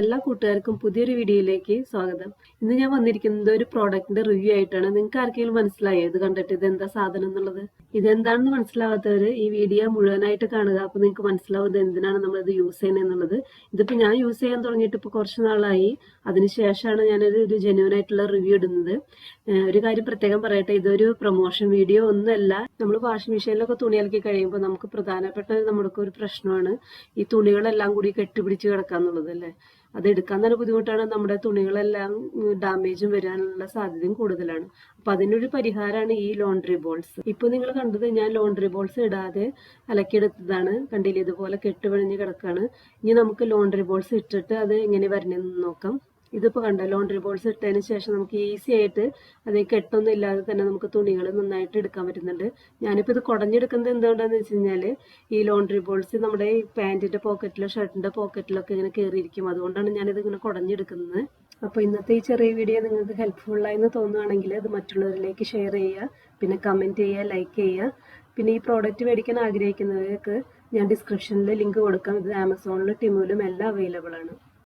എല്ലാ കൂട്ടുകാർക്കും പുതിയൊരു വീഡിയോയിലേക്ക് സ്വാഗതം. ഇന്ന് ഞാൻ വന്നിരിക്കുന്നത് ഒരു പ്രോഡക്റ്റിന്റെ റിവ്യൂ ആയിട്ടാണ്. നിങ്ങൾക്ക് ആർക്കെങ്കിലും മനസ്സിലായോ ഇത് കണ്ടിട്ട് ഇതെന്താ സാധനം എന്നുള്ളത്? ഇതെന്താണെന്ന് മനസ്സിലാവാത്തവര് ഈ വീഡിയോ മുഴുവനായിട്ട് കാണുക. അപ്പൊ നിങ്ങൾക്ക് മനസ്സിലാവും ഇത് എന്തിനാണ് നമ്മൾ ഇത് യൂസ് ചെയ്യുന്നത് എന്നുള്ളത്. ഇതിപ്പോ ഞാൻ യൂസ് ചെയ്യാൻ തുടങ്ങിയിട്ട് ഇപ്പൊ കുറച്ച് നാളായി. അതിനുശേഷമാണ് ഞാനൊരു ജെന്യൂൻ ആയിട്ടുള്ള റിവ്യൂ ഇടുന്നത്. ഒരു കാര്യം പ്രത്യേകം പറയട്ടെ, ഇതൊരു പ്രൊമോഷൻ വീഡിയോ ഒന്നുമല്ല. നമ്മൾ വാഷിംഗ് മെഷീനിലൊക്കെ തുണി അലക്കി കഴിയുമ്പോൾ നമുക്ക് പ്രധാനപ്പെട്ട നമ്മുടെ ഒരു പ്രശ്നമാണ് ഈ തുണികളെല്ലാം കൂടി കെട്ടിപ്പിടിച്ച് കിടക്കാന്നുള്ളത് അല്ലേ. അത് എടുക്കാൻ തന്നെ ബുദ്ധിമുട്ടാണ്. നമ്മുടെ തുണികളെല്ലാം ഡാമേജും വരാനുള്ള സാധ്യതയും കൂടുതലാണ്. അപ്പൊ അതിനൊരു പരിഹാരമാണ് ഈ ലോണ്ടറി ബോൾസ്. ഇപ്പൊ നിങ്ങൾ കണ്ടത് ഞാൻ ലോണ്ടറി ബോൾസ് ഇടാതെ അലക്കിയെടുത്തതാണ്. കണ്ടില്ലേ, ഇതുപോലെ കെട്ടുപിഴഞ്ഞ് കിടക്കാണ്. ഇനി നമുക്ക് ലോണ്ടറി ബോൾസ് ഇട്ടിട്ട് അത് എങ്ങനെ വരണമെന്ന് നോക്കാം. ഇതിപ്പോ കണ്ട ലോണ്ടറി ബോൾസ് ഇട്ടതിന് ശേഷം നമുക്ക് ഈസി ആയിട്ട് അത് കെട്ടൊന്നും ഇല്ലാതെ തന്നെ നമുക്ക് തുണികൾ നന്നായിട്ട് എടുക്കാൻ പറ്റുന്നുണ്ട്. ഞാനിപ്പോൾ ഇത് കുടഞ്ഞെടുക്കുന്നത് എന്തുകൊണ്ടാന്ന് വെച്ച് കഴിഞ്ഞാൽ ഈ ലോണ്ടറി ബോൾസ് നമ്മുടെ ഈ പാൻറ്റിന്റെ പോക്കറ്റിലോ ഷർട്ടിന്റെ പോക്കറ്റിലൊക്കെ ഇങ്ങനെ കയറിയിരിക്കും. അതുകൊണ്ടാണ് ഞാനിത് ഇങ്ങനെ കുടഞ്ഞെടുക്കുന്നത്. അപ്പോൾ ഇന്നത്തെ ഈ ചെറിയ വീഡിയോ നിങ്ങൾക്ക് ഹെൽപ്ഫുള്ളായെന്ന് തോന്നുകയാണെങ്കിൽ അത് മറ്റുള്ളവരിലേക്ക് ഷെയർ ചെയ്യുക, പിന്നെ കമൻറ്റ് ചെയ്യുക, ലൈക്ക് ചെയ്യുക. പിന്നെ ഈ പ്രോഡക്റ്റ് മേടിക്കാൻ ആഗ്രഹിക്കുന്നവർക്ക് ഞാൻ ഡിസ്ക്രിപ്ഷനിൽ ലിങ്ക് കൊടുക്കാം. ഇത് ആമസോണിലും ടിമുലും എല്ലാം അവൈലബിൾ ആണ്.